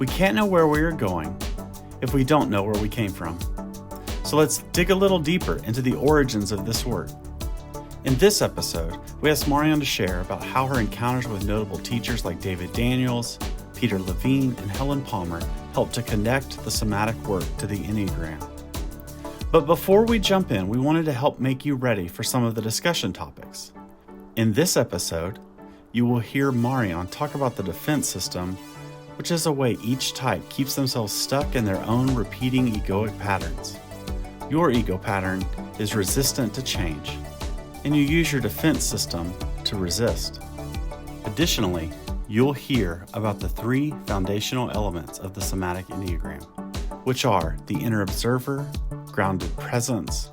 We can't know where we are going if we don't know where we came from. So let's dig a little deeper into the origins of this work. In this episode, we asked Marion to share about how her encounters with notable teachers like David Daniels, Peter Levine, and Helen Palmer helped to connect the somatic work to the Enneagram. But before we jump in, we wanted to help make you ready for some of the discussion topics. In this episode, you will hear Marion talk about the defense system, which is a way each type keeps themselves stuck in their own repeating egoic patterns. Your ego pattern is resistant to change, and you use your defense system to resist. Additionally, you'll hear about the 3 foundational elements of the Somatic Enneagram, which are the inner observer, grounded presence,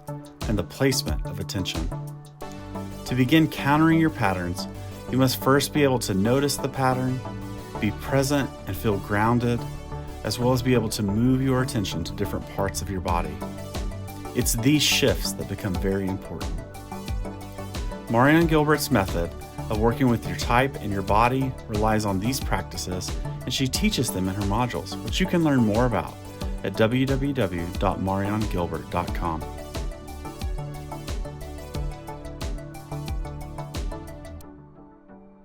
and the placement of attention. To begin countering your patterns, you must first be able to notice the pattern, be present and feel grounded, as well as be able to move your attention to different parts of your body. It's these shifts that become very important. Marion Gilbert's method of working with your type and your body relies on these practices, and she teaches them in her modules, which you can learn more about at www.mariongilbert.com.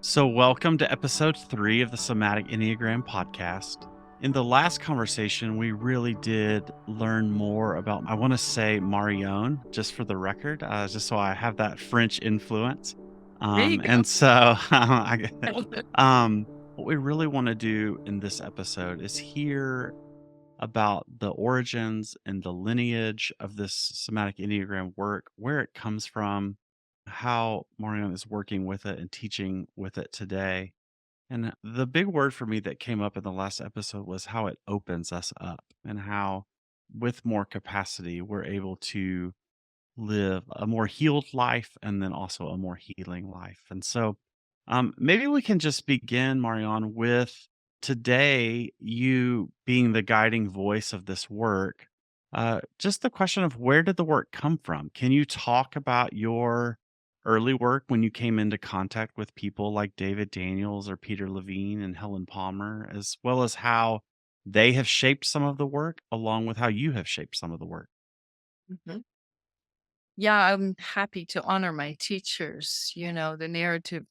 So welcome to episode 3 of the Somatic Enneagram podcast. In the last conversation, we really did learn more about, I want to say Marion, just for the record, just so I have that French influence. There you go. And so what we really want to do in this episode is hear about the origins and the lineage of this Somatic Enneagram work, where it comes from, how Marion is working with it and teaching with it today. And the big word for me that came up in the last episode was how it opens us up and how, with more capacity, we're able to live a more healed life and then also a more healing life. And so maybe we can just begin, Marion, with today, you being the guiding voice of this work. Just the question of where did the work come from? Can you talk about your early work when you came into contact with people like David Daniels or Peter Levine and Helen Palmer, as well as how they have shaped some of the work, along with how you have shaped some of the work? Mhm. Yeah, I'm happy to honor my teachers. The narrative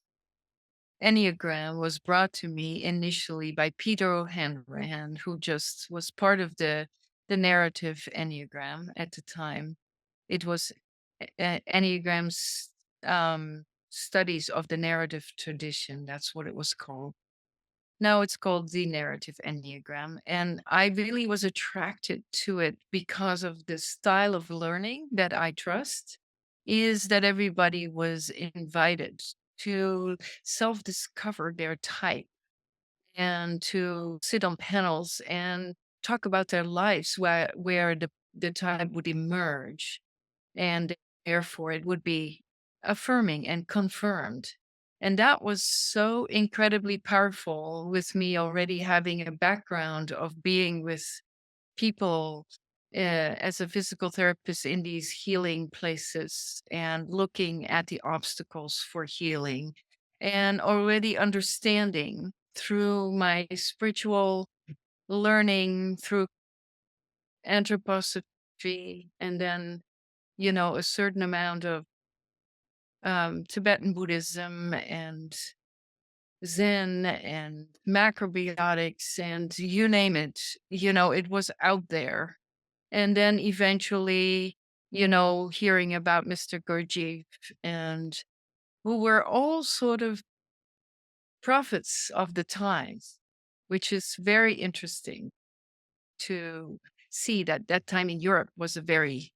Enneagram was brought to me initially by Peter O'Hanrahan, who just was part of the narrative Enneagram at the time. It was Enneagram's studies of the narrative tradition. That's what it was called. Now it's called the narrative Enneagram. And I really was attracted to it because of the style of learning that I trust is that everybody was invited to self-discover their type and to sit on panels and talk about their lives where the type would emerge. And therefore it would be affirming and confirmed. And that was so incredibly powerful with me already having a background of being with people as a physical therapist in these healing places and looking at the obstacles for healing and already understanding through my spiritual learning through anthroposophy and then a certain amount of Tibetan Buddhism and Zen and macrobiotics and you name it, it was out there. And then eventually, hearing about Mr. Gurdjieff and who were all sort of prophets of the times, which is very interesting to see that that time in Europe was a very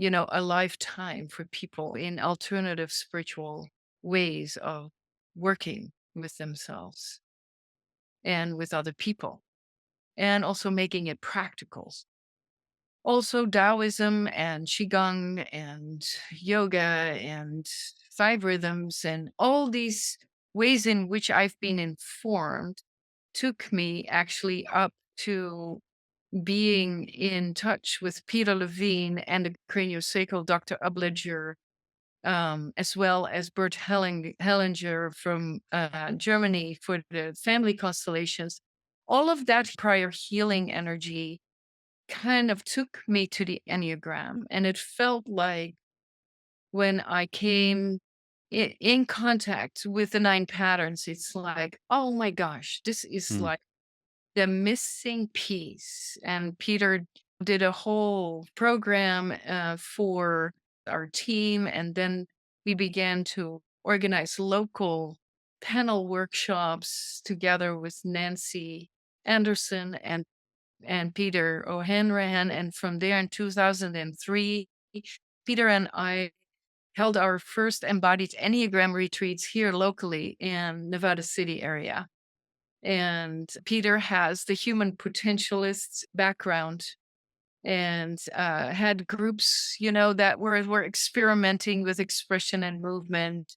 a lifetime for people in alternative spiritual ways of working with themselves and with other people, and also making it practical. Also, Taoism and Qigong and yoga and 5 rhythms and all these ways in which I've been informed took me actually up to being in touch with Peter Levine and the craniosacral Dr. Ubledger, as well as Bert Hellinger from Germany for the family constellations, all of that prior healing energy kind of took me to the Enneagram. And it felt like when I came in contact with the nine patterns, it's like, oh my gosh, this is Mm, like the missing piece. And Peter did a whole program for our team. And then we began to organize local panel workshops together with Nancy Anderson and Peter O'Hanrahan. And from there in 2003, Peter and I held our first embodied Enneagram retreats here locally in Nevada City area. And Peter has the human potentialist background and had groups, that were experimenting with expression and movement,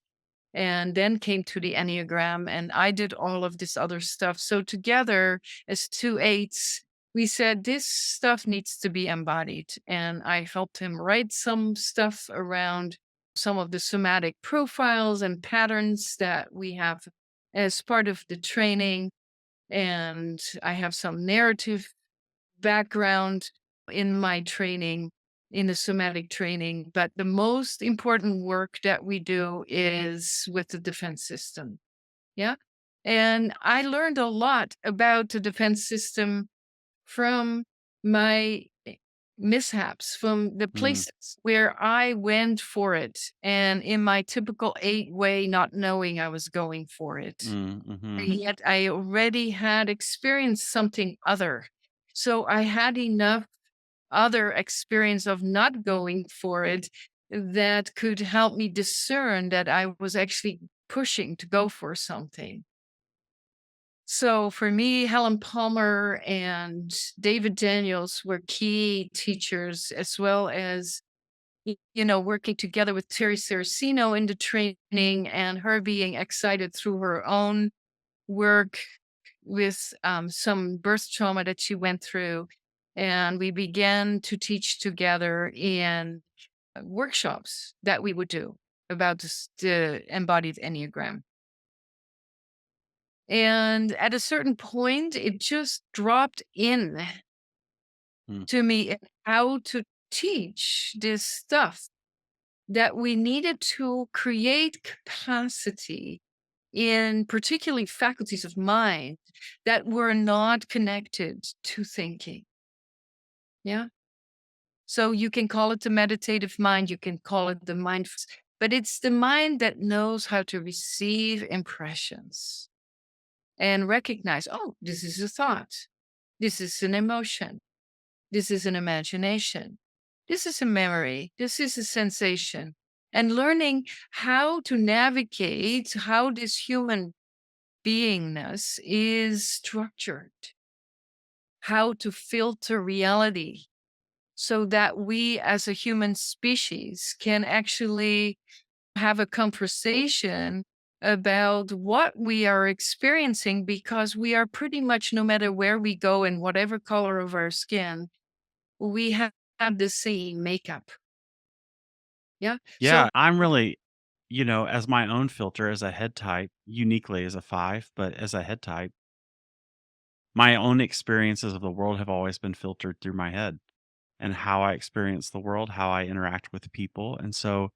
and then came to the Enneagram, and I did all of this other stuff. So together as two eights, we said this stuff needs to be embodied. And I helped him write some stuff around some of the somatic profiles and patterns that we have as part of the training. And I have some narrative background in my training, in the somatic training. But the most important work that we do is with the defense system. Yeah. And I learned a lot about the defense system from my mishaps, from the mm, places where I went for it. And in my typical eight way, not knowing I was going for it. mm, mhm. And yet I already had experienced something other. So I had enough other experience of not going for it that could help me discern that I was actually pushing to go for something. So for me, Helen Palmer and David Daniels were key teachers, as well as, working together with Terry Saraceno in the training and her being excited through her own work with some birth trauma that she went through. And we began to teach together in workshops that we would do about the embodied Enneagram. And at a certain point, it just dropped in Mm, to me in how to teach this stuff, that we needed to create capacity in particularly faculties of mind that were not connected to thinking. Yeah. So you can call it the meditative mind, you can call it the mindfulness, but it's the mind that knows how to receive impressions and recognize, oh, this is a thought, this is an emotion, this is an imagination, this is a memory, this is a sensation. And learning how to navigate how this human beingness is structured, how to filter reality so that we as a human species can actually have a conversation about what we are experiencing, because we are pretty much, no matter where we go and whatever color of our skin, we have the same makeup. Yeah. yeah, So I'm really, as my own filter as a head type, uniquely as a 5, but as a head type, my own experiences of the world have always been filtered through my head and how I experience the world, how I interact with people. And so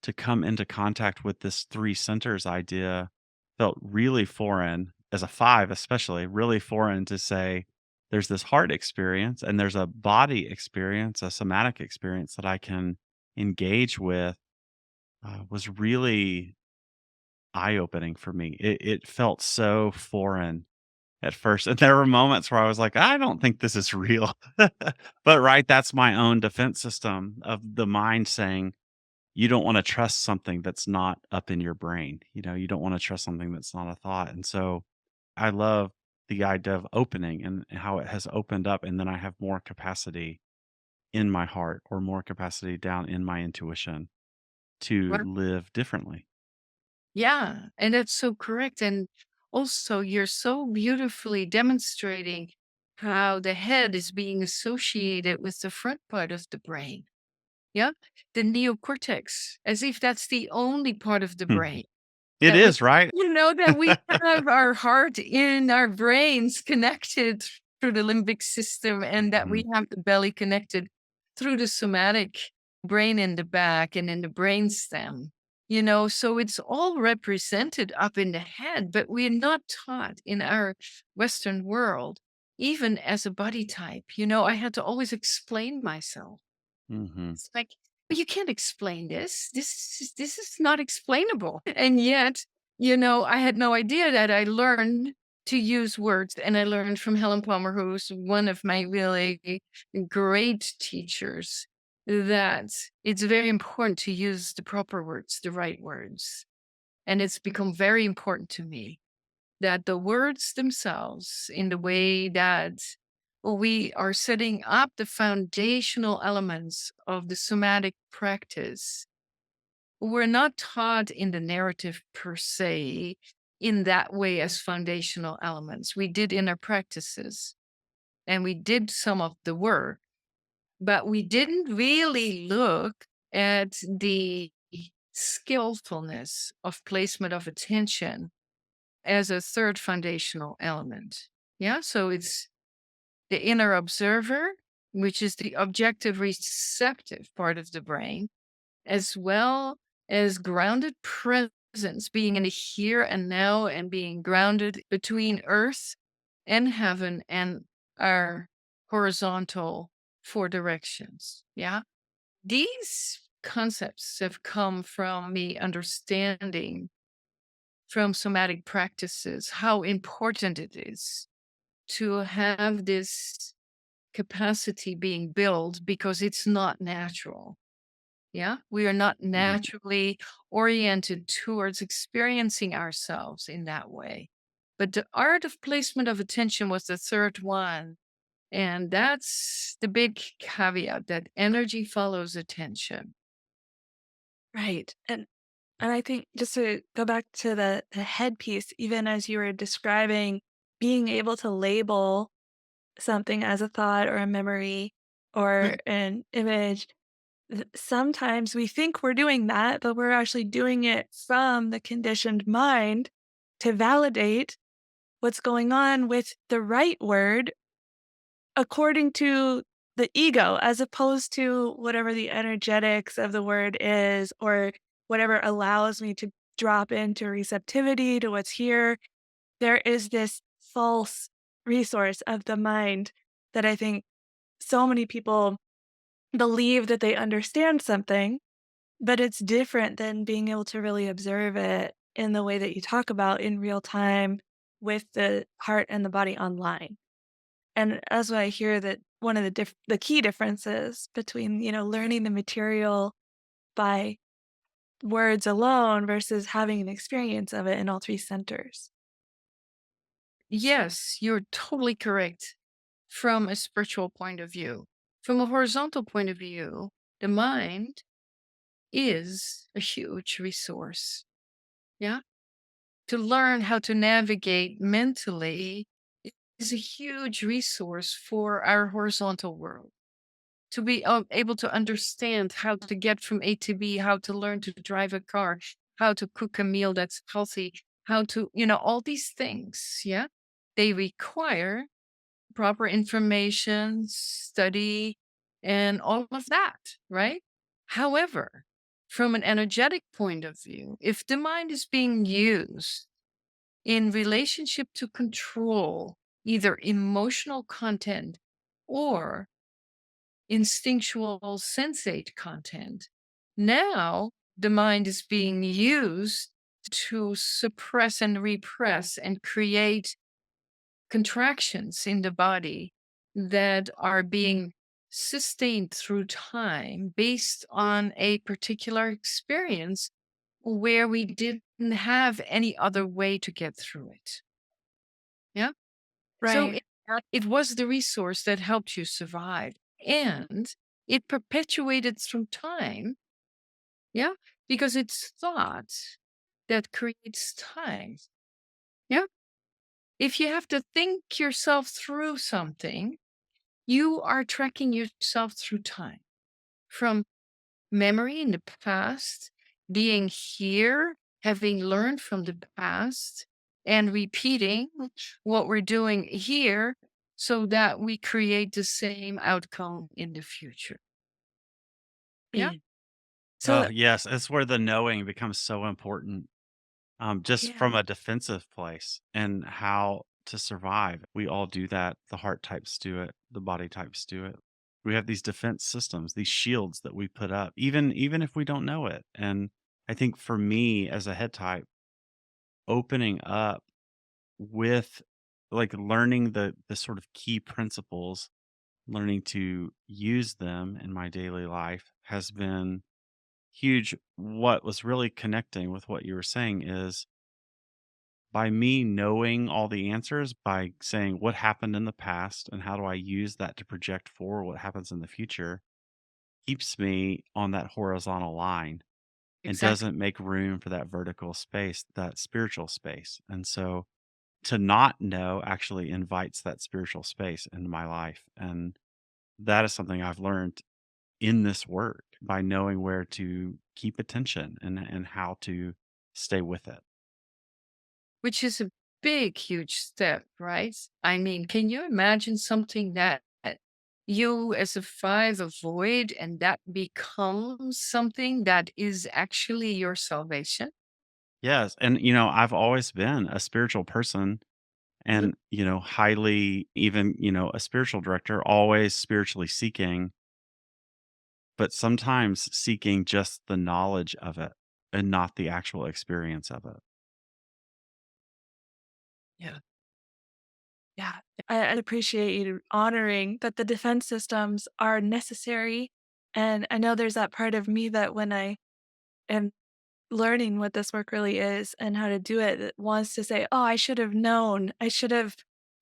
to come into contact with this three centers idea felt really foreign as a 5, especially really foreign to say there's this heart experience and there's a body experience, a somatic experience that I can engage with was really eye opening for me. It felt so foreign at first. And there were moments where I was like, I don't think this is real. But right, that's my own defense system of the mind saying, you don't want to trust something that's not up in your brain. You don't want to trust something that's not a thought. And so I love the idea of opening and how it has opened up. And then I have more capacity in my heart or more capacity down in my intuition to live differently. yeah, and that's so correct. And also, you're so beautifully demonstrating how the head is being associated with the front part of the brain. Yeah, the neocortex, as if that's the only part of the Hmm. brain. It that we, is, right? that we have our heart in our brains connected through the limbic system, and that we Mhm. have the belly connected through the somatic brain in the back and in the brain stem. So it's all represented up in the head, but we're not taught in our Western world, even as a body type. I had to always explain myself. Mhm. It's like, "But you can't explain this. This is not explainable." And yet, I had no idea that I learned to use words, and I learned from Helen Palmer, who's one of my really great teachers, that it's very important to use the proper words, the right words. And it's become very important to me that the words themselves, in the way that we are setting up the foundational elements of the somatic practice, we're not taught in the narrative per se in that way as foundational elements. We did inner practices and we did some of the work, but we didn't really look at the skillfulness of placement of attention as a third foundational element. Yeah. So it's the inner observer, which is the objective receptive part of the brain, as well as grounded presence, being in the here and now and being grounded between earth and heaven and our horizontal four directions. Yeah. These concepts have come from me understanding from somatic practices how important it is to have this capacity being built because it's not natural. Yeah. We are not Mhm. naturally oriented towards experiencing ourselves in that way. But the art of placement of attention was the third one. And that's the big caveat that energy follows attention. Right. And I think just to go back to the head piece, even as you were describing being able to label something as a thought or a memory or an image, sometimes we think we're doing that, but we're actually doing it from the conditioned mind to validate what's going on with the right word according to the ego, as opposed to whatever the energetics of the word is, or whatever allows me to drop into receptivity to what's here. There is this false resource of the mind that I think so many people believe that they understand something, but it's different than being able to really observe it in the way that you talk about in real time with the heart and the body online. And that's why I hear that one of the key differences between, learning the material by words alone versus having an experience of it in all three centers. Yes, you're totally correct from a spiritual point of view. From a horizontal point of view, the mind is a huge resource. Yeah. To learn how to navigate mentally is a huge resource for our horizontal world. To be able to understand how to get from A to B, how to learn to drive a car, how to cook a meal that's healthy, how to, all these things. Yeah. They require proper information, study, and all of that, right? However, from an energetic point of view, if the mind is being used in relationship to control either emotional content or instinctual sensate content, now the mind is being used to suppress and repress and create contractions in the body that are being sustained through time based on a particular experience where we didn't have any other way to get through it. Yeah. So Right. it was the resource that helped you survive and it perpetuated through time. Yeah. Because it's thought that creates time. Yeah. If you have to think yourself through something, you are tracking yourself through time from memory in the past, being here having learned from the past and repeating what we're doing here so that we create the same outcome in the future. Yeah. Right. Oh, So yes, it's where the knowing becomes so important, just yeah. from a defensive place and how to survive. We all do that. The heart types do it, the body types do it. We have these defense systems, these shields that we put up, even if we don't know it. And I think for me as a head type, opening up with like learning the sort of key principles, learning to use them in my daily life has been huge. What was really connecting with what you were saying is by me knowing all the answers, by saying what happened in the past and how do I use that to project forward what happens in the future, keeps me on that horizontal line and Exactly. doesn't make room for that vertical space, that spiritual space. And so to not know actually invites that spiritual space into my life. And that is something I've learned in this work by knowing where to keep attention and how to stay with it. Which is a big, huge step, right? I mean, can you imagine something that you as a five avoid and that becomes something that is actually your salvation? Yes, and I've always been a spiritual person Mhm. and, highly even, a spiritual director, always spiritually seeking, but sometimes seeking just the knowledge of it and not the actual experience of it. Yeah. Yeah. I appreciate you honoring that the defense systems are necessary. And I know there's that part of me that when I am learning what this work really is and how to do it, that wants to say, oh, I should have known. I should have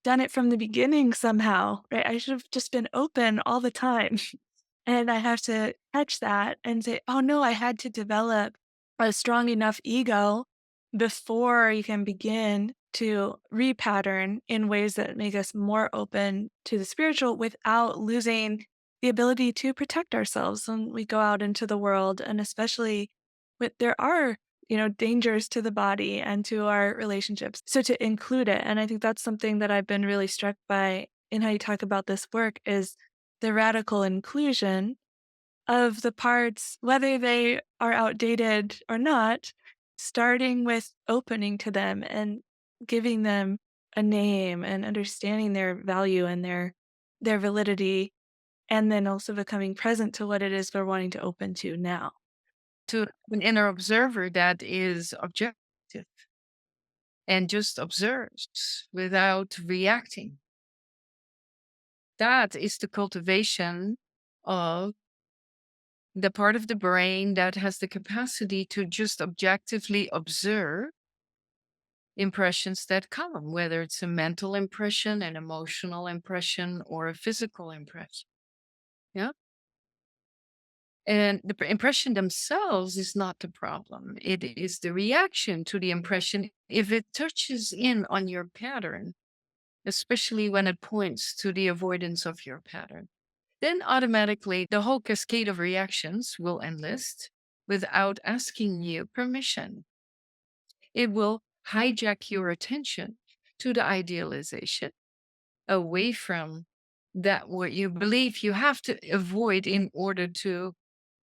done it from the beginning somehow, right? I should have just been open all the time. And I have to catch that and say, oh no, I had to develop a strong enough ego before you can begin to repattern in ways that make us more open to the spiritual without losing the ability to protect ourselves when we go out into the world. And especially with there are, dangers to the body and to our relationships. So to include it. And I think that's something that I've been really struck by in how you talk about this work is the radical inclusion of the parts, whether they are outdated or not, starting with opening to them and giving them a name and understanding their value and their validity, and then also becoming present to what it is we're wanting to open to now. To an inner observer that is objective and just observes without reacting. That is the cultivation of the part of the brain that has the capacity to just objectively observe impressions that come, whether it's a mental impression, an emotional impression, or a physical impression. Yeah. And the impression themselves is not the problem. It is the reaction to the impression if it touches in on your pattern, especially when it points to the avoidance of your pattern. Then automatically the whole cascade of reactions will enlist without asking you permission. It will hijack your attention to the idealization away from that what you believe you have to avoid in order to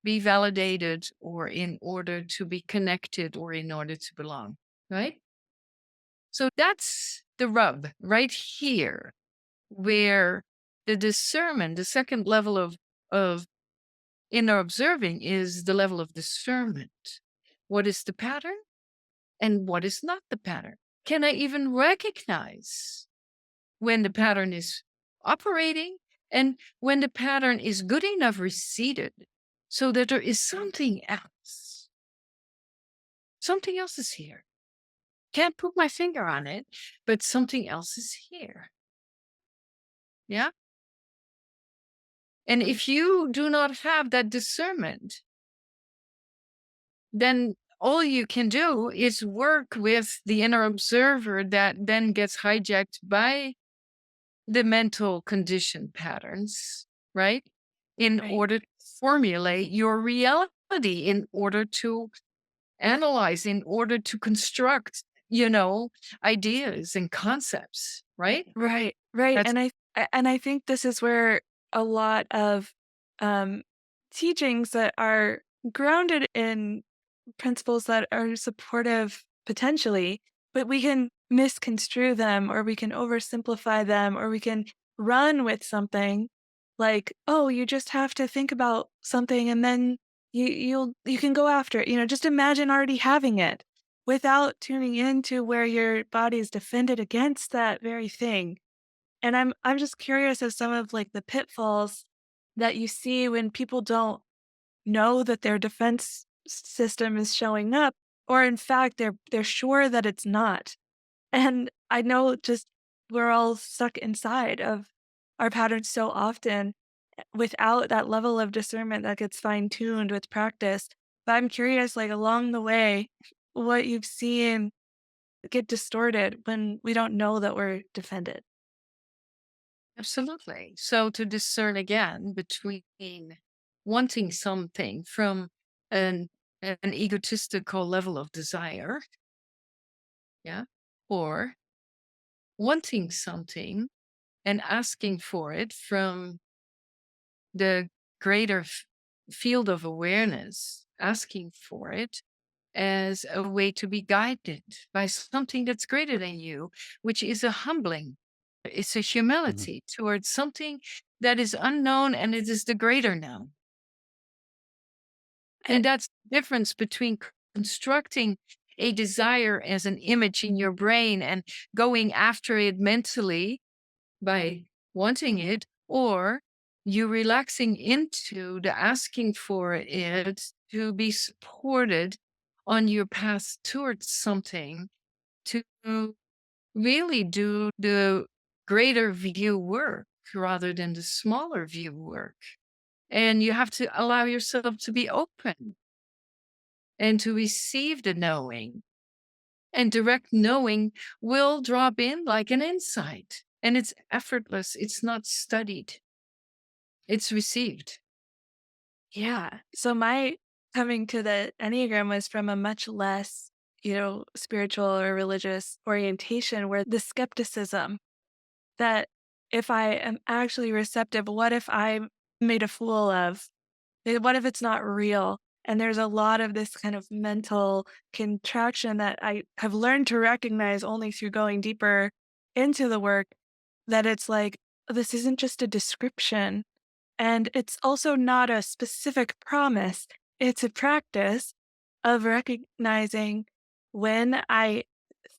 be validated or in order to be connected or in order to belong, right? So that's the rub right here where the discernment, the second level of inner observing is the level of discernment. What is the pattern and what is not the pattern? Can I even recognize when the pattern is operating and when the pattern is good enough receded so that there is something else? Something else is here. Can't put my finger on it, but something else is here. Yeah. And if you do not have that discernment, then all you can do is work with the inner observer that then gets hijacked by the mental condition patterns, right? In Right. order to formulate your reality, in order to analyze in order to construct, you know, ideas and concepts, right? Right, right, That's and I think this is where a lot of, um, teachings that are grounded in principles that are supportive potentially, but we can misconstrue them or we can oversimplify them or we can run with something like, "Oh, you just have to think about something and then you can go after it." Just imagine already having it without tuning into where your body is defended against that very thing. And I'm just curious of some of like the pitfalls that you see when people don't know that their defense system is showing up, or in fact, they're sure that it's not. And I know just we're all stuck inside of our patterns so often without that level of discernment that gets fine-tuned with practice. But I'm curious, like along the way, what you've seen get distorted when we don't know that we're defended. absolutely. So to discern again between wanting something from an an egotistical level of desire, yeah, or wanting something and asking for it from the greater field of awareness, asking for it as a way to be guided by something that's greater than you, which is a humbling. It's a Mhm. humility towards something that is unknown and it is the greater known. Eh, And that's the difference between constructing a desire as an image in your brain and going after it mentally by wanting it, or you relaxing into the asking for it to be supported on your path towards something to really do the greater view work rather than the smaller view work. And you have to allow yourself to be open and to receive the knowing. And direct knowing will drop in like an insight. And it's effortless, it's not studied, it's received. yeah. So my coming to the Enneagram was from a much less, spiritual or religious orientation where the skepticism that if I am actually receptive, what if I'm made a fool of? What if it's not real? And there's a lot of this kind of mental contraction that I have learned to recognize only through going deeper into the work, that it's like, this isn't just a description. And it's also not a specific promise. It's a practice of recognizing when I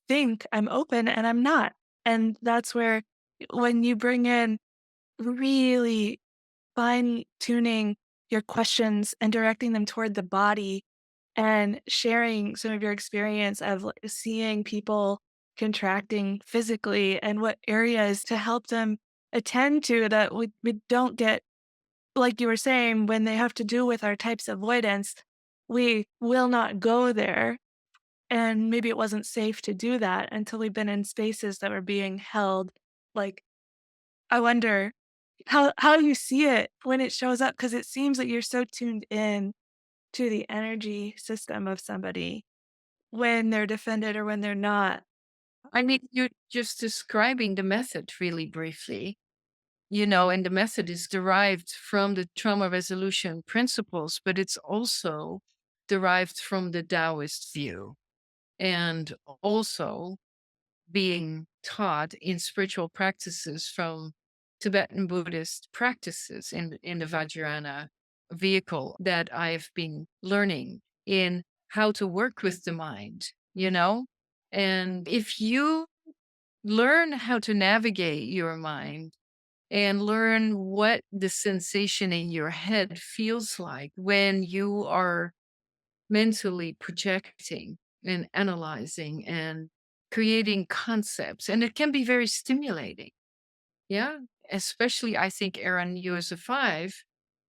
think I'm open and I'm not. And that's where when you bring in really fine tuning your questions and directing them toward the body and sharing some of your experience of seeing people contracting physically and what areas to help them attend to that we don't get, like you were saying, when they have to do with our types of avoidance, we will not go there. And maybe it wasn't safe to do that until we've been in spaces that were being held. Like, I wonder how you see it when it shows up, because it seems that you're so tuned in to the energy system of somebody when they're defended or when they're not. I mean, you're just describing the method really briefly, and the method is derived from the trauma resolution principles, but it's also derived from the Taoist view and also being taught in spiritual practices from Tibetan Buddhist practices in the Vajrayana vehicle that I've been learning in how to work with the mind. And if you learn how to navigate your mind and learn what the sensation in your head feels like when you are mentally projecting and analyzing and creating concepts. And it can be very stimulating. Yeah. Especially, I think, Aaron, you as a five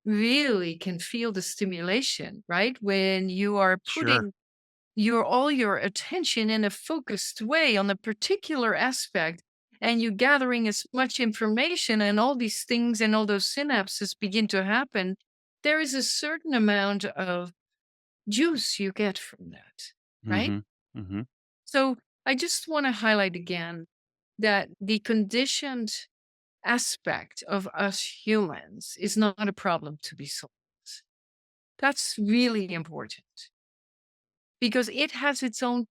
really can feel the stimulation, right? When you are Sure. putting all your attention in a focused way on a particular aspect and you gathering as much information and all these things and all those synapses begin to happen, there is a certain amount of juice you get from that, right? Mm-hmm. Mm-hmm. So I just want to highlight again that the conditioned aspect of us humans is not a problem to be solved. That's really important because it has its own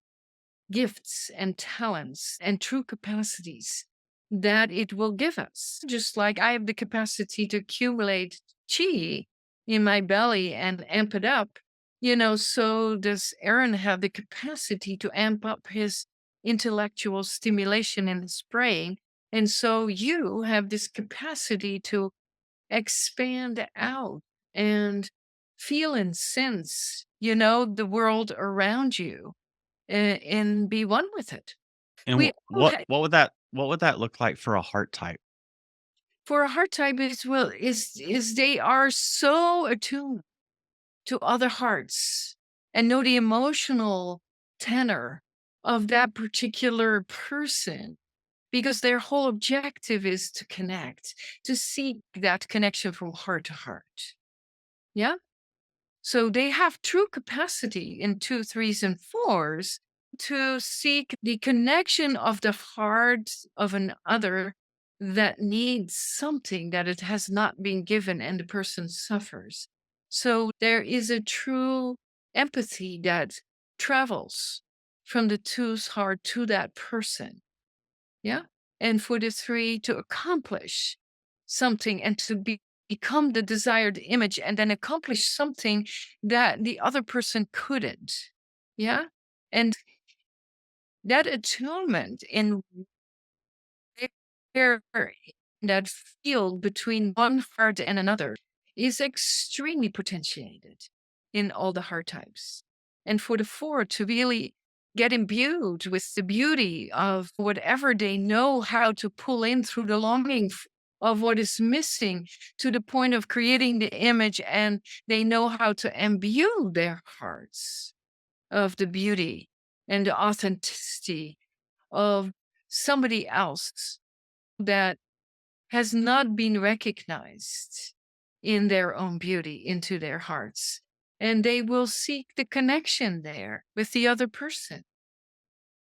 gifts and talents and true capacities that it will give us. Just like I have the capacity to accumulate chi in my belly and amp it up, so does Aaron have the capacity to amp up his intellectual stimulation in his brain. And so you have this capacity to expand out and feel and sense, the world around you and be one with it. And We all have, what would that look like for a heart type? for a heart type as well, is they are so attuned to other hearts and know the emotional tenor of that particular person because their whole objective is to connect, to seek that connection from heart to heart. Yeah. So they have true capacity in two, threes, and fours to seek the connection of the heart of another that needs something that it has not been given and the person suffers. So there is a true empathy that travels from the two's heart to that person. Yeah. And for the three to accomplish something and to become the desired image and then accomplish something that the other person couldn't. Yeah. And that attunement in where that field between one heart and another is extremely potentiated in all the heart types. And for the four to really get imbued with the beauty of whatever they know how to pull in through the longing of what is missing to the point of creating the image, and they know how to imbue their hearts of the beauty and the authenticity of somebody else that has not been recognized in their own beauty into their hearts. And they will seek the connection there with the other person.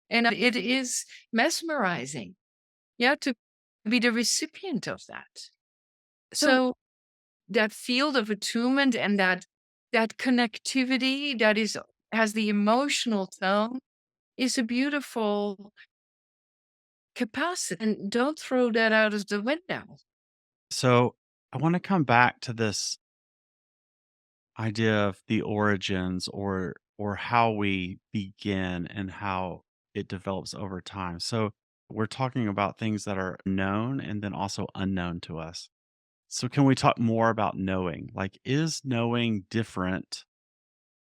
And it is mesmerizing, yeah, to be the recipient of that. So, So that field of attunement and that connectivity that is has the emotional tone is a beautiful capacity. And don't throw that out of the window. So I want to come back to this idea of the origins or how we begin and how it develops over time. So we're talking about things that are known and then also unknown to us. So can we talk more about knowing? Like, is knowing different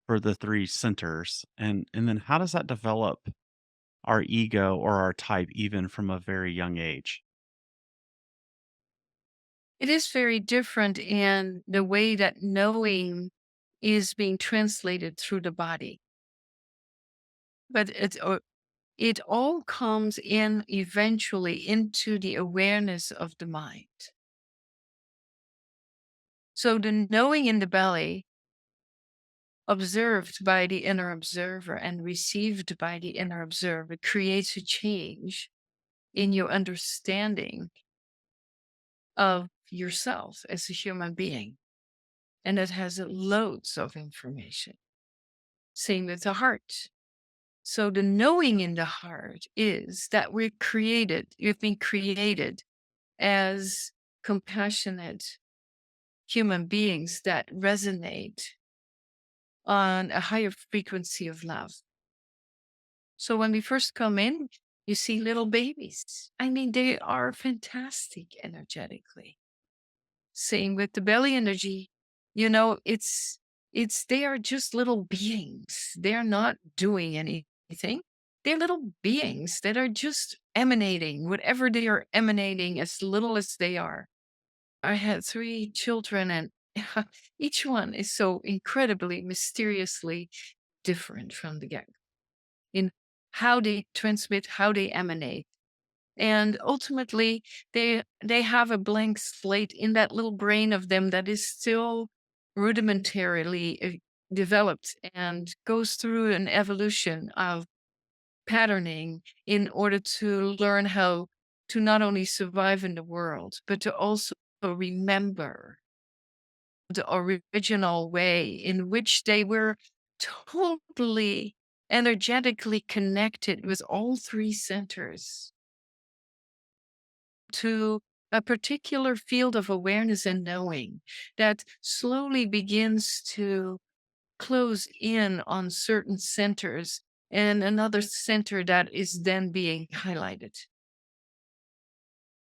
for the three centers? And then how does that develop our ego or our type even from a very young age? It is very different in the way that knowing is being translated through the body. But it all comes in eventually into the awareness of the mind. So the knowing in the belly, observed by the inner observer and received by the inner observer, creates a change in your understanding of yourself as a human being. And it has loads of information. Same with the heart. So the knowing in the heart is that you've been created as compassionate human beings that resonate on a higher frequency of love. So when we first come in, you see little babies. I mean, they are fantastic energetically. Same with the belly energy. They are just little beings. They're not doing anything. They're little beings that are just emanating whatever they are emanating as little as they are. I had three children, and each one is so incredibly mysteriously different from the get in how they transmit, how they emanate. And ultimately, they have a blank slate in that little brain of them that is still rudimentarily developed and goes through an evolution of patterning in order to learn how to not only survive in the world, but to also remember the original way in which they were totally energetically connected with all three centers to a particular field of awareness and knowing that slowly begins to close in on certain centers and another center that is then being highlighted.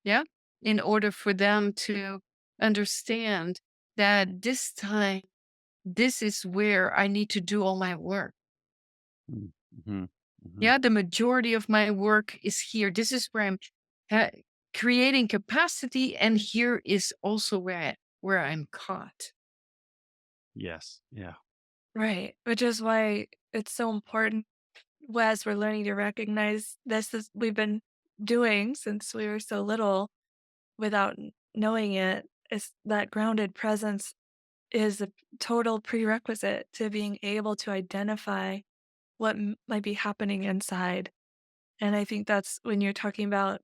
Yeah. In order for them to understand that this time, this is where I need to do all my work. Mm-hmm. Mm-hmm. Yeah. The majority of my work is here. This is where I'm ha- creating capacity. And here is also where I'm caught. Yes. Yeah. Right. Which is why it's so important as we're learning to recognize this as we've been doing since we were so little without knowing it, is that grounded presence is a total prerequisite to being able to identify what might be happening inside. And I think that's when you're talking about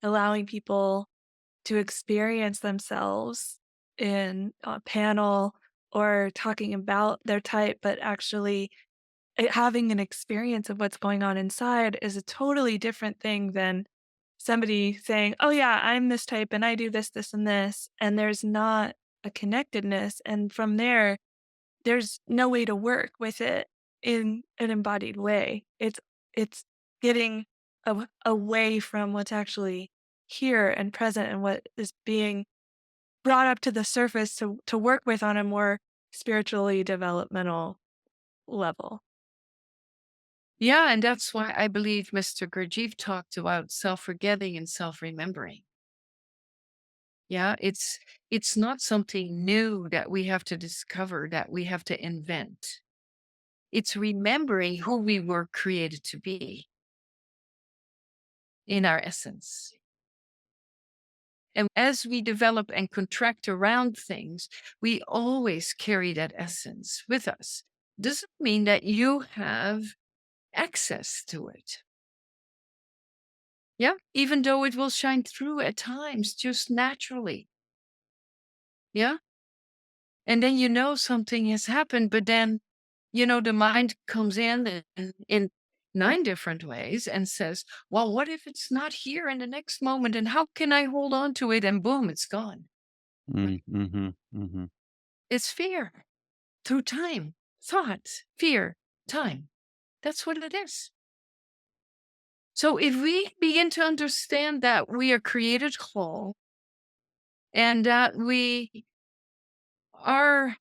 allowing people to experience themselves in a panel or talking about their type, but actually having an experience of what's going on inside is a totally different thing than somebody saying, "Oh yeah, I'm this type and I do this, this, and this." And there's not a connectedness. And from there, there's no way to work with it in an embodied way. It's getting away from what's actually here and present and what is being brought up to the surface to work with on a more spiritually developmental level. Yeah. And that's why I believe Mr. Gurdjieff talked about self-forgetting and self-remembering. Yeah, it's not something new that we have to discover, that we have to invent. It's remembering who we were created to be in our essence. And as we develop and contract around things, we always carry that essence with us. Doesn't mean that you have access to it. Yeah, even though it will shine through at times just naturally. Yeah. And then you know something has happened, but then, the mind comes in 9 different ways and says, well, what if it's not here in the next moment? And how can I hold on to it? And boom, it's gone. Right? Mm-hmm. Mm-hmm. It's fear through time, thought, fear, time. That's what it is. So if we begin to understand that we are created whole and that we are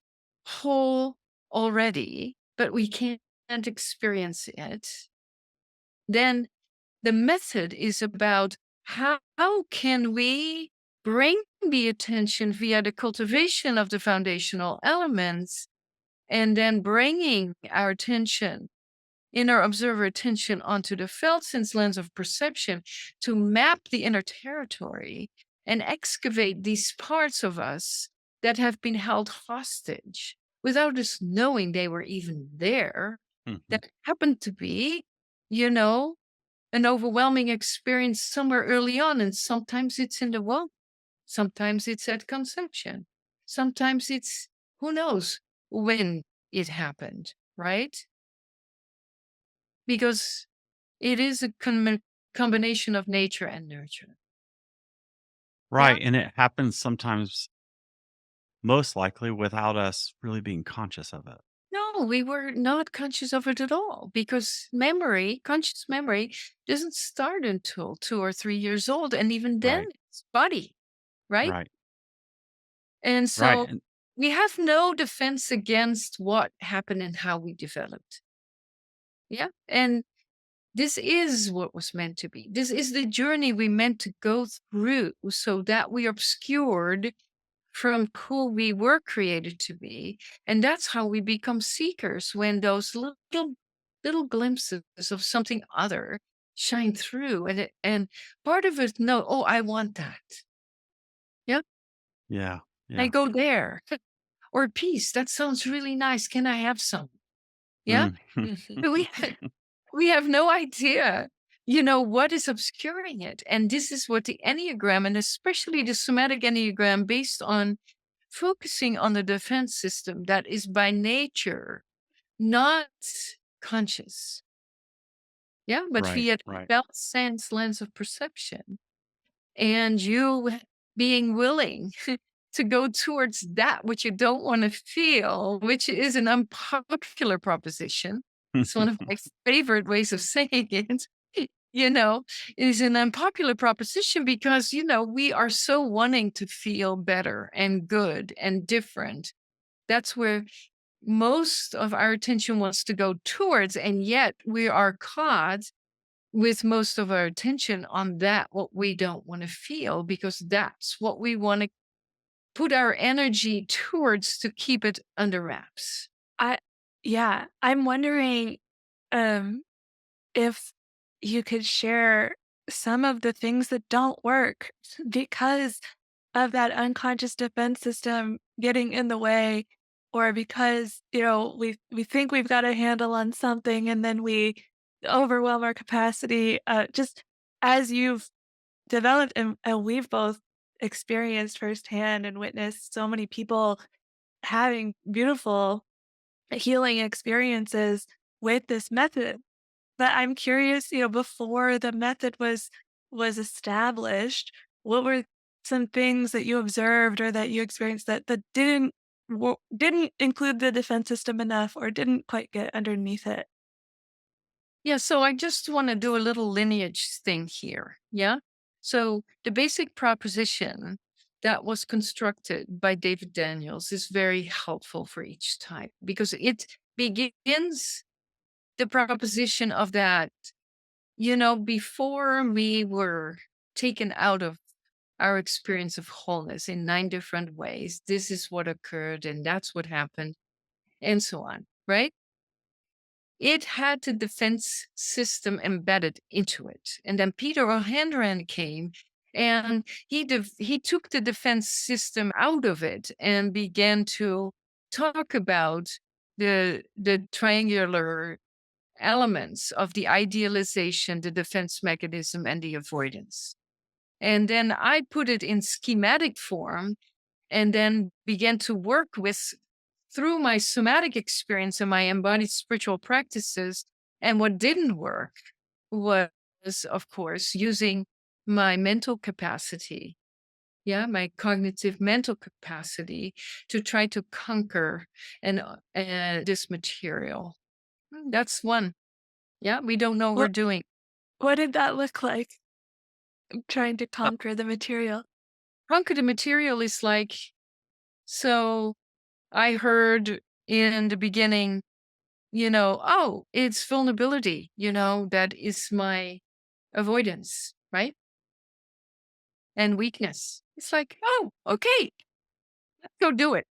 whole already, but we can't experience it, then the method is about how can we bring the attention via the cultivation of the foundational elements and then bringing our attention, inner observer attention, onto the felt sense lens of perception to map the inner territory and excavate these parts of us that have been held hostage without us knowing they were even there, Mm-hmm. that happened to be, you know, an overwhelming experience somewhere early on. And sometimes it's in the womb, sometimes it's at conception, sometimes it's who knows when it happened, right? Because it is a combination of nature and nurture. Yeah. Right. And it happens sometimes, most likely, without us really being conscious of it. No, we were not conscious of it at all because memory, conscious memory, doesn't start until 2 or 3 years old. And even then, Right. it's body, right? Right. And Right. so And we have no defense against what happened and how we developed. Yeah. And this is what was meant to be. This is the journey we meant to go through so that we obscured from who we were created to be. And that's how we become seekers when those little glimpses of something other shine through. And part of it, no, oh, I want that. Yeah. yeah. I Yeah. go there. Or peace. That sounds really nice. Can I have some? Yeah. Mm. Mhm. But we have no idea, what is obscuring it. And this is what the Enneagram, and especially the Somatic Enneagram, based on focusing on the defense system that is by nature not conscious. Yeah, but Right, via right. felt sense lens of perception. And you being willing to go towards that which you don't want to feel, which is an unpopular proposition. It's one of my favorite ways of saying it, you know, is an unpopular proposition because, we are so wanting to feel better and good and different. That's where most of our attention wants to go towards. And yet we are caught with most of our attention on that what we don't want to feel because that's what we want to put our energy towards to keep it under wraps. I Yeah, I'm wondering, um, if you could share some of the things that don't work because of that unconscious defense system getting in the way, or because, we think we've got a handle on something and then we overwhelm our capacity, just as you've developed and we've both experienced firsthand and witnessed so many people having beautiful healing experiences with this method. But I'm curious, before the method was established, what were some things that you observed or that you experienced that didn't include the defense system enough or didn't quite get underneath it? Yeah, so I just want to do a little lineage thing here. Yeah. So the basic proposition that was constructed by David Daniels is very helpful for each type because it begins the proposition of that, before we were taken out of our experience of wholeness in 9 different ways, this is what occurred and that's what happened, and so on, right? It had the defense system embedded into it. And then Peter O'Hanlon came and he took the defense system out of it and began to talk about the triangular elements of the idealization, the defense mechanism, and the avoidance. And then I put it in schematic form and then began to work with through my somatic experience and my embodied spiritual practices. And what didn't work was, of course, using my mental capacity. Yeah, my cognitive mental capacity to try to conquer this material. That's one. Yeah, we don't know what we're What doing. what did that look like? Trying to Uh, conquer the material. Conquer the material is like, so I heard in the beginning, oh, it's vulnerability, that is my avoidance, right? And weakness. It's like, oh, okay, let's go do it.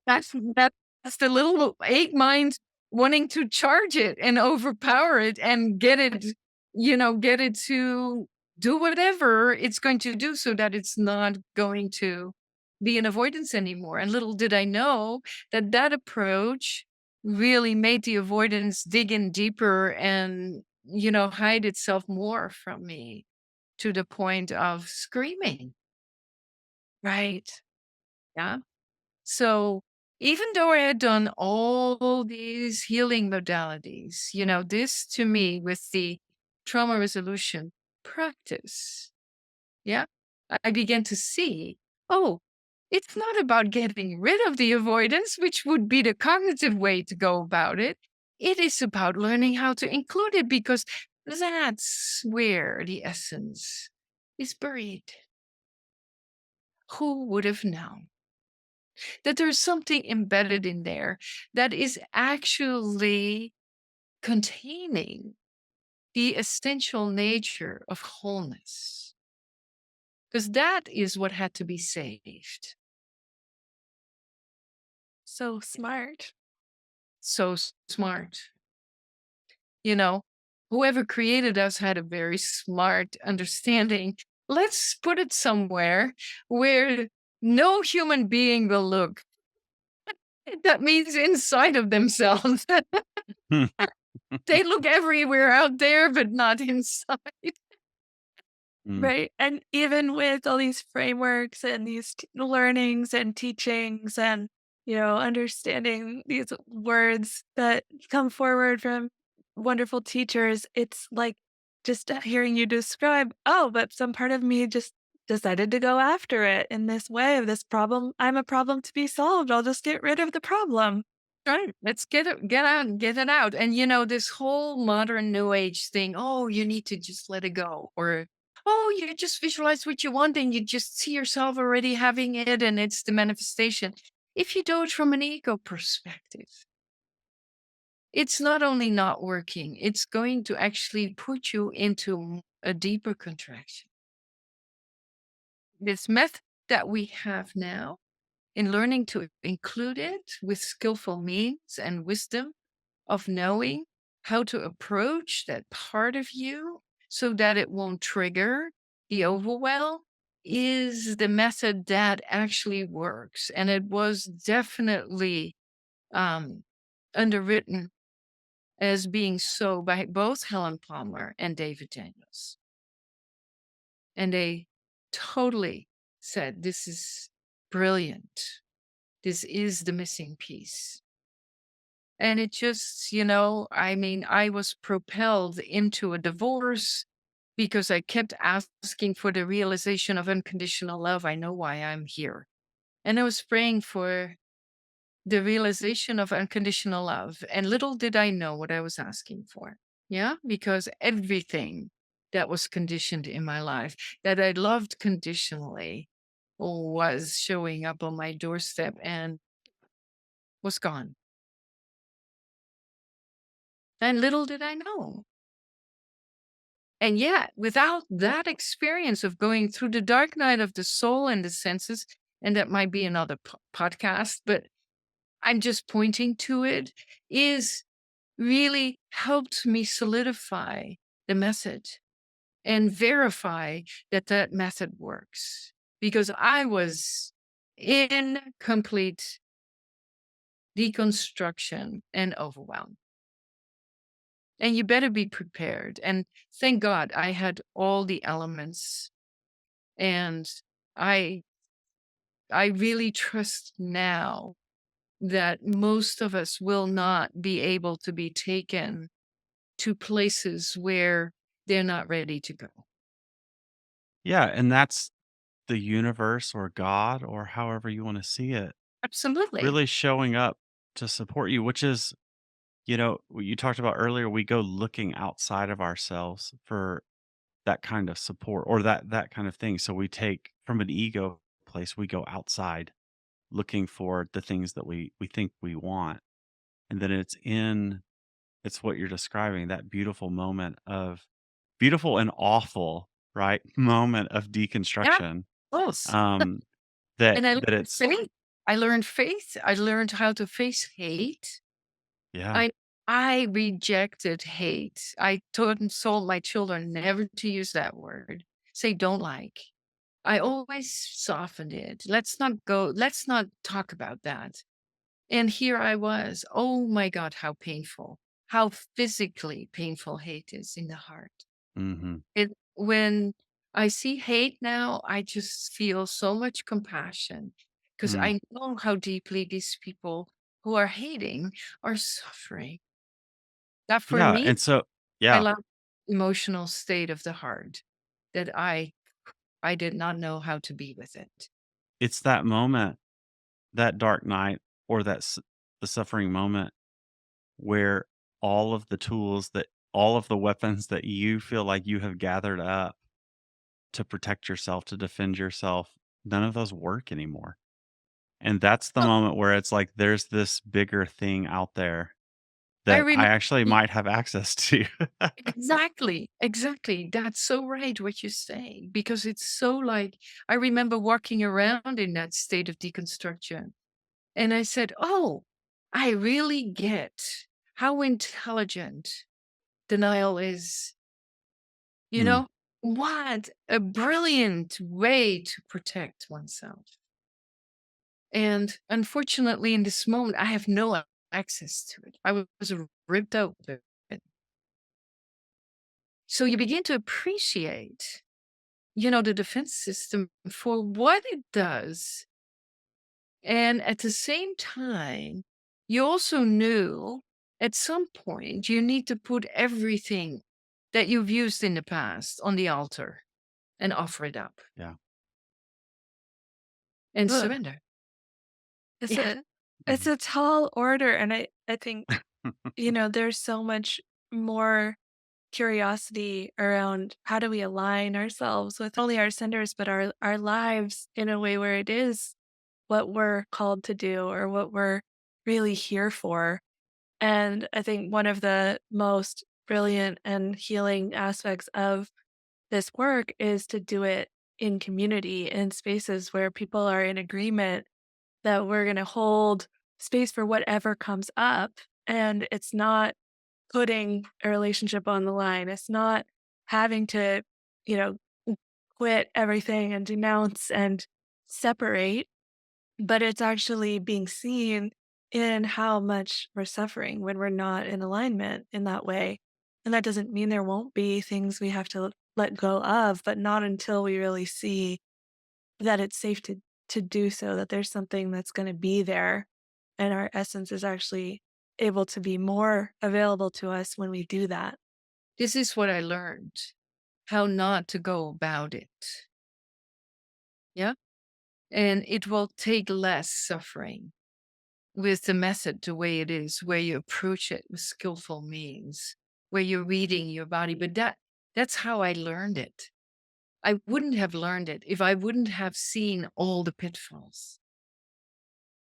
That's it. That's the little ape mind wanting to charge it and overpower it and get it to do whatever it's going to do so that it's not going to be an avoidance anymore. And little did I know that that approach really made the avoidance dig in deeper and, hide itself more from me to the point of screaming. Right. Yeah. So even though I had done all these healing modalities, this to me with the trauma resolution practice, yeah, I began to see, oh, it's not about getting rid of the avoidance, which would be the cognitive way to go about it. It is about learning how to include it because that's where the essence is buried. Who would have known that there's something embedded in there that is actually containing the essential nature of wholeness? Because that is what had to be saved. So smart. So smart. You know, whoever created us had a very smart understanding. Let's put it somewhere where No human being will look. That means inside of themselves. Hmm. They look everywhere out there, but not inside. Mm. Right. And even with all these frameworks and these learnings and teachings and, understanding these words that come forward from wonderful teachers, it's like just hearing you describe, oh, but some part of me just decided to go after it in this way of this problem. I'm a problem to be solved. I'll just get rid of the problem. Right. Let's get out and get it out. And this whole modern new age thing, oh, you need to just let it go. Or oh, you just visualize what you want and you just see yourself already having it and it's the manifestation. If you do it from an ego perspective, it's not only not working, it's going to actually put you into a deeper contraction. This method that we have now, in learning to include it with skillful means and wisdom of knowing how to approach that part of you so that it won't trigger the overwhelm, is the method that actually works. And it was definitely um, underwritten as being so by both Helen Palmer and David Daniels. And they totally said, this is brilliant. This is the missing piece. And it just, I was propelled into a divorce because I kept asking for the realization of unconditional love. I know why I'm here. And I was praying for the realization of unconditional love. And little did I know what I was asking for. Yeah. Because everything that was conditioned in my life that I loved conditionally was showing up on my doorstep and was gone. And little did I know. And yet, without that experience of going through the dark night of the soul and the senses, and that might be another podcast, but I'm just pointing to it, is really helped me solidify the method and verify that that method works. Because I was in complete deconstruction and overwhelm. And you better be prepared. And thank God I had all the elements. And I I really trust now that most of us will not be able to be taken to places where they're not ready to go. Yeah, and that's the universe or God or however you want to see it Absolutely. really showing up to support you, which is, what you talked about earlier, we go looking outside of ourselves for that kind of support or that kind of thing. So we take from an ego place, we go outside looking for the things that we think we want. And then it's what you're describing, that beautiful moment of beautiful and awful, right? Moment of Yeah. deconstruction. Close. Um that And I learned that it's faith. I learned faith. I learned how to face hate. yeah. I rejected hate. I told my children never to use that word. Say don't like. I always softened it. Let's not talk about that. And here I was. Oh my God, how painful. How physically painful hate is in the heart. Mhm. When I see hate now, I just feel so much compassion because Mm. I know how deeply these people who are hating are suffering. That for Yeah, me, and so I yeah, love emotional state of the heart that I did not know how to be with it. it's that moment, that dark night or the suffering moment where all of the weapons that you feel like you have gathered up to protect yourself, to defend yourself, none of those work anymore. And that's the Oh, moment where it's like there's this bigger thing out there I that I remember actually might have access to. exactly, exactly. That's so right what you say because it's so like I remember walking around in that state of deconstruction. And I said, "Oh, I really get how intelligent denial is. You Mm, know, what a brilliant way to protect oneself." And unfortunately, in this moment, I have no access to it. I was ripped out of it. So you begin to appreciate, the defense system for what it does. And at the same time, you also knew at some point you need to put everything that you've used in the past on the altar and offer it up Yeah. and Ugh, surrender. it's Yeah. it's a tall order, and I think, there's so much more curiosity around how do we align ourselves with not only our centers, but our lives in a way where it is what we're called to do or what we're really here for. And I think one of the most brilliant and healing aspects of this work is to do it in community, in spaces where people are in agreement that we're going to hold space for whatever comes up. And it's not putting a relationship on the line. It's not having to, you know, quit everything and denounce and separate, but it's actually being seen in how much we're suffering when we're not in alignment in that way. And that doesn't mean there won't be things we have to let go of, but not until we really see that it's safe to do so, that there's something that's going to be there and our essence is actually able to be more available to us when we do that. This is what I learned, how not to go about it. Yeah. And it will take less suffering with the method the way it is, where you approach it with skillful means, where you're reading your body. But that's how I learned it. I wouldn't have learned it if I wouldn't have seen all the pitfalls.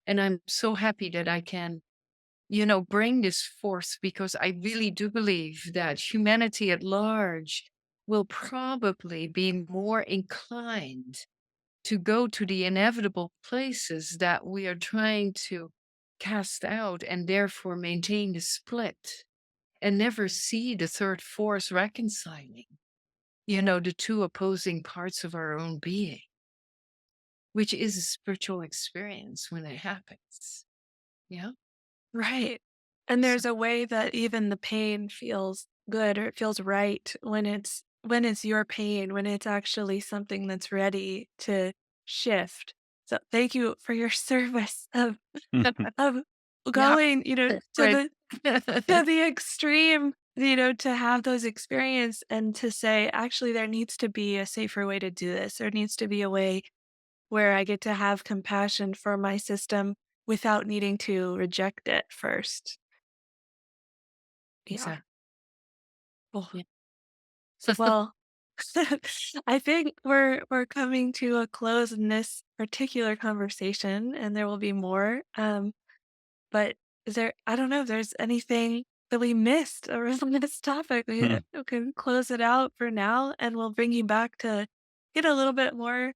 And I'm so happy that I can, bring this forth, because I really do believe that humanity at large will probably be more inclined to go to the inevitable places that we are trying to cast out, and therefore maintain the split and never see the third force reconciling, the two opposing parts of our own being, which is a spiritual experience when it happens. Yeah. Right. And So, there's a way that even the pain feels good or it feels right when it's your pain, when it's actually something that's ready to shift. So thank you for your service of yeah. going, Right. to the extreme, to have those experience and to say, actually, there needs to be a safer way to do this. There needs to be a way where I get to have compassion for my system without needing to reject it first. Yeah. Exactly. Oh, Yeah. well, I think we're coming to a close in this particular conversation, and there will be more. But is there? I don't know if there's anything that we missed around this topic. We can close it out for now, and we'll bring you back to get a little bit more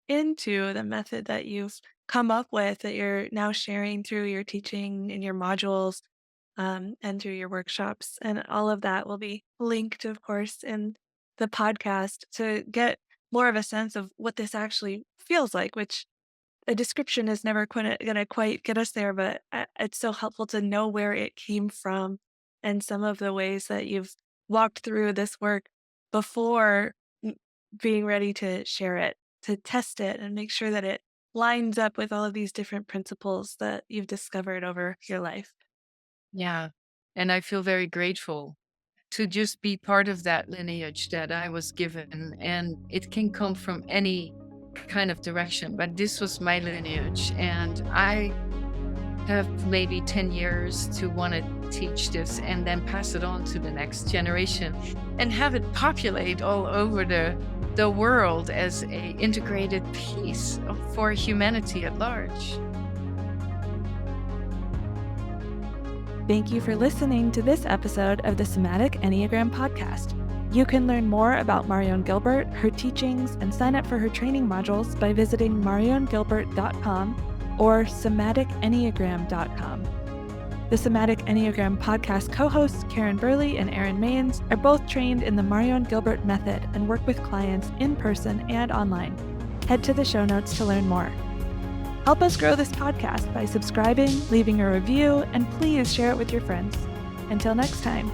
into the method that you've come up with that you're now sharing through your teaching in your modules, and through your workshops. And all of that will be linked, of course, in the podcast to get more of a sense of what this actually feels like, which a description is never going to quite get us there, but it's so helpful to know where it came from and some of the ways that you've walked through this work before being ready to share it, to test it and make sure that it lines up with all of these different principles that you've discovered over your life. Yeah. And I feel very grateful to just be part of that lineage that I was given. And it can come from any kind of direction, but this was my lineage. And I have maybe 10 years to want to teach this and then pass it on to the next generation and have it populate all over the world as a integrated piece for humanity at large. Thank you for listening to this episode of the Somatic Enneagram podcast. You can learn more about Marion Gilbert, her teachings, and sign up for her training modules by visiting mariongilbert.com or somaticenneagram.com. The Somatic Enneagram podcast co-hosts Caryn Burley and Aaron Maines are both trained in the Marion Gilbert method and work with clients in person and online. Head to the show notes to learn more. Help us grow this podcast by subscribing, leaving a review, and please share it with your friends. Until next time.